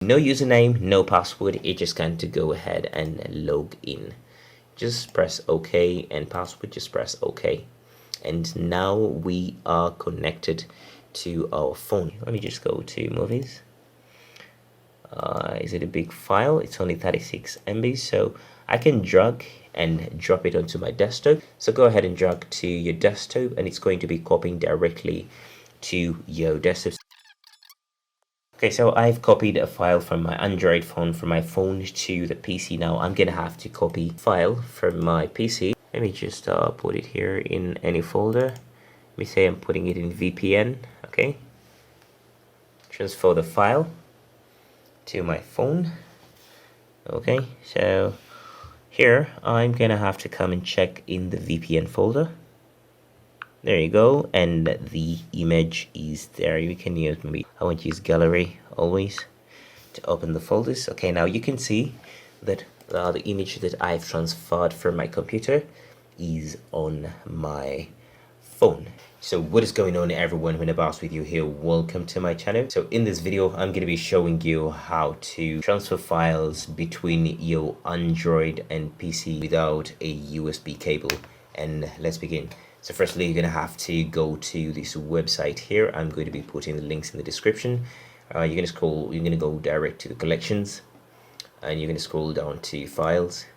No username, no password. It's just going to go ahead and log in. Just press OK, and password, just press OK. And now we are connected to our phone. Let me just go to movies. Is it a big file? It's only 36 MB, so I can drag and drop it onto my desktop. So go ahead and drag to your desktop, and it's going to be copying directly to your desktop. Okay, so I've copied a file from my Android phone, from my phone to the PC. Now I'm gonna have to copy file from my PC. Let me just put it here in any folder. Let me say I'm putting it in VPN. Okay, transfer the file to my phone. Okay, so here I'm gonna have to come and check in the VPN folder. There you go, and the image is there. You can use, maybe I want to use gallery always to open the folders. Okay, now you can see that the image that I've transferred from my computer is on my phone. So what is going on, everyone? Winabas with you here. Welcome to my channel. So in this video I'm going to be showing you how to transfer files between your Android and PC without a USB cable. And let's begin. So firstly, you're going to have to go to this website here. I'm going to be putting the links in the description. You're going to go direct to the collections, and you're going to scroll down to files,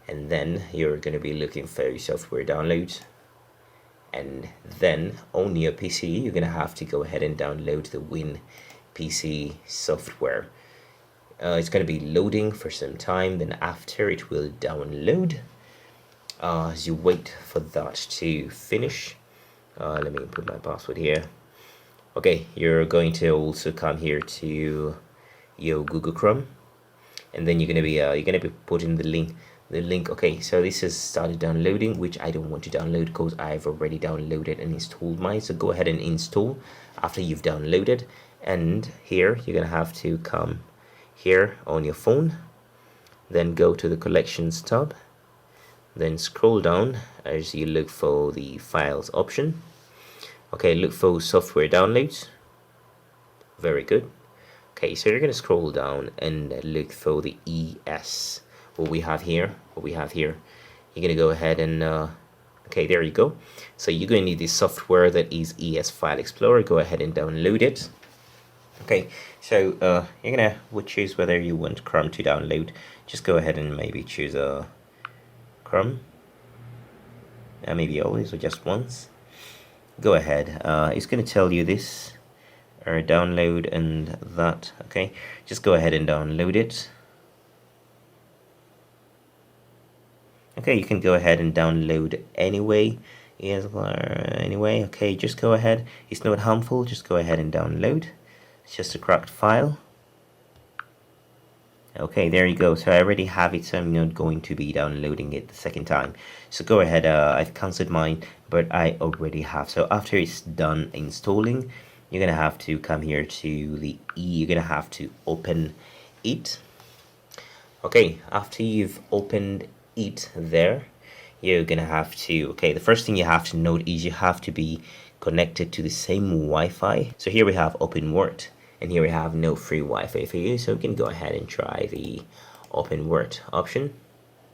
and then you're going to be looking for your software downloads. And then on your PC, you're going to have to go ahead and download the WinPC software. It's going to be loading for some time, then after it will download. As you wait for that to finish, let me put my password here. Okay, you're going to also come here to your Google Chrome, and then you're gonna be putting the link. Okay, so this has started downloading, which I don't want to download because I've already downloaded and installed mine. So go ahead and install after you've downloaded, and here you're gonna have to come here on your phone, then go to the collections tab. Then scroll down as you look for the files option. Okay, look for software downloads. Very good. Okay, so you're going to scroll down and look for the ES. What we have here. You're going to go ahead and okay, there you go. So you're going to need this software that is ES File Explorer. Go ahead and download it. Okay, so you're going to choose whether you want Chrome to download. Just go ahead and maybe choose a Chrome, maybe always or just once. Go ahead. It's going to tell you this or download and that. Okay, just go ahead and download it. Okay, you can go ahead and download anyway. Anyway, okay, just go ahead. It's not harmful. Just go ahead and download. It's just a cracked file. Okay, there you go. So I already have it, so I'm not going to be downloading it the second time. So go ahead. I've cancelled mine, but I already have. So after it's done installing, you're gonna have to come here to the you're gonna have to open it. Okay, after you've opened it there, you're gonna have to, okay, the first thing you have to note is you have to be connected to the same Wi-Fi. So here we have OpenWrt. And here we have no free Wi-Fi for you, so we can go ahead and try the OpenWrt option.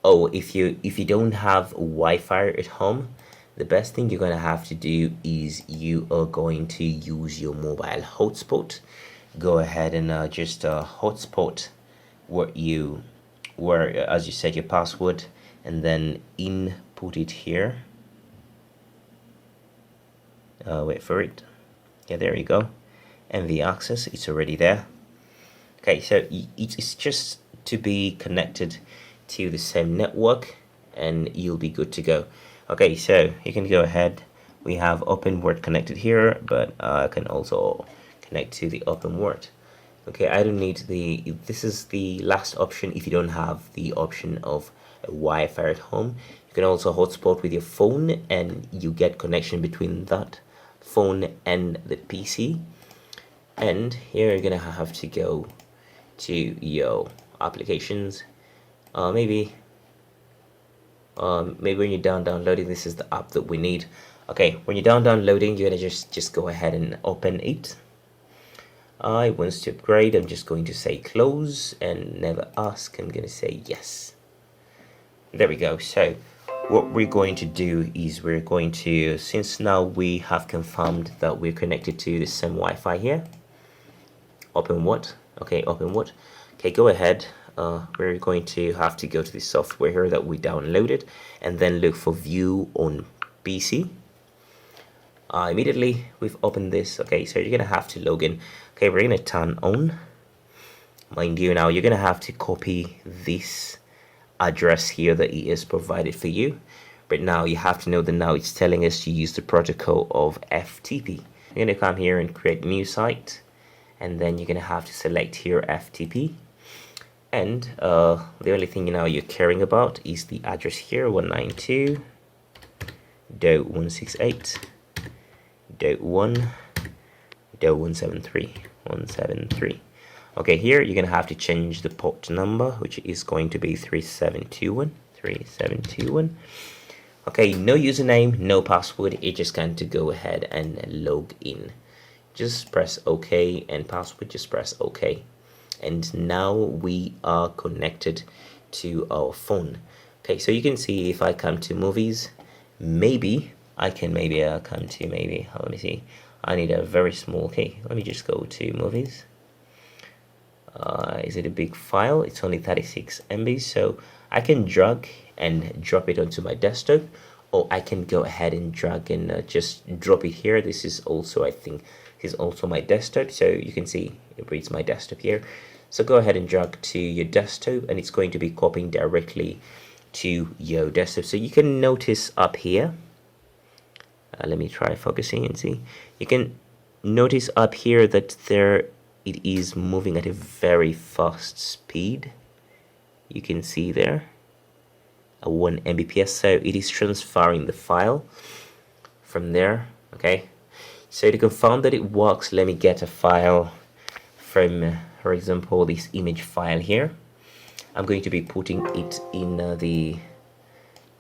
Oh, if you don't have Wi-Fi at home, the best thing you're gonna have to do is you are going to use your mobile hotspot. Go ahead and just hotspot where as you set your password, and then input it here. Wait for it. Yeah, there you go. MV access, it's already there. Okay, so it's just to be connected to the same network and you'll be good to go. Okay, so you can go ahead. We have OpenWrt connected here, but I can also connect to the OpenWrt. Okay, I don't need this is the last option if you don't have the option of a Wi-Fi at home. You can also hotspot with your phone and you get connection between that phone and the PC. And here you're gonna have to go to your applications. Maybe when you're downloading, this is the app that we need. Okay, when you're downloading, you're gonna just go ahead and open it. I wants to upgrade. I'm just going to say close and never ask. I'm going to say yes. There we go. So what we're going to do is we're going to, since now we have confirmed that we're connected to the same Wi-Fi here, open what? Okay, open what? Okay, go ahead. We're going to have to go to the software here that we downloaded and then look for view on PC. Immediately we've opened this. Okay, so you're gonna have to log in. Okay, we're gonna turn on. Mind you, now you're gonna have to copy this address here that it is provided for you, but now you have to know that now it's telling us to use the protocol of FTP. You're gonna come here and create a new site, and then you're gonna have to select here FTP, and the only thing now you're caring about is the address here, 192.168.1.173. Okay, here you're gonna have to change the port number, which is going to be 3721. Okay, no username, no password. It's just going to go ahead and log in. Just press OK, and password, just press OK. And now we are connected to our phone. Okay, so you can see if I come to movies, maybe I can come to let me see. I need a very small, okay, let me just go to movies. Is it a big file? It's only 36 MB, so I can drag and drop it onto my desktop, or I can go ahead and drag and just drop it here. This is also, I think, is also my desktop, so you can see it reads my desktop here. So go ahead and drag to your desktop, and it's going to be copying directly to your desktop. So you can notice up here, let me try focusing and see. You can notice up here that it is moving at a very fast speed. You can see there a 1 Mbps, so it is transferring the file from there. Okay, so to confirm that it works, let me get a file from, for example, this image file here. I'm going to be putting it in the,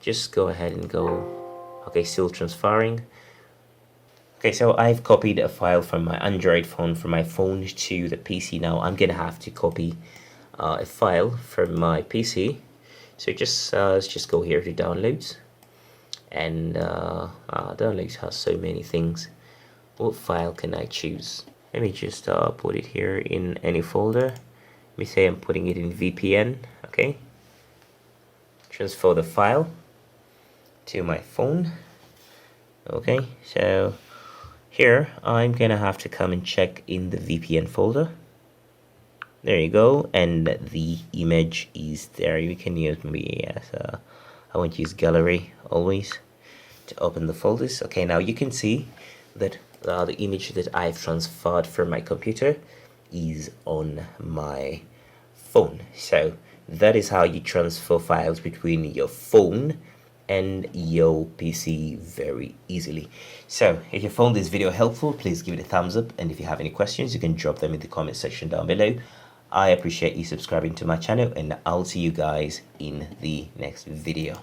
just go ahead and go, okay, still transferring. Okay, so I've copied a file from my Android phone, from my phone to the PC. Now I'm gonna have to copy a file from my PC. So let's just go here to downloads, and downloads has so many things. What file can I choose? Let me just put it here in any folder. Let me say I'm putting it in VPN. Okay, transfer the file to my phone. Okay, so here I'm gonna have to come and check in the VPN folder. There you go, and the image is there. You can use me as I won't use gallery always to open the folders. Okay, now you can see that the image that I've transferred from my computer is on my phone. So that is how you transfer files between your phone and your PC very easily. So if you found this video helpful, please give it a thumbs up, and if you have any questions, you can drop them in the comment section down below. I appreciate you subscribing to my channel, and I'll see you guys in the next video.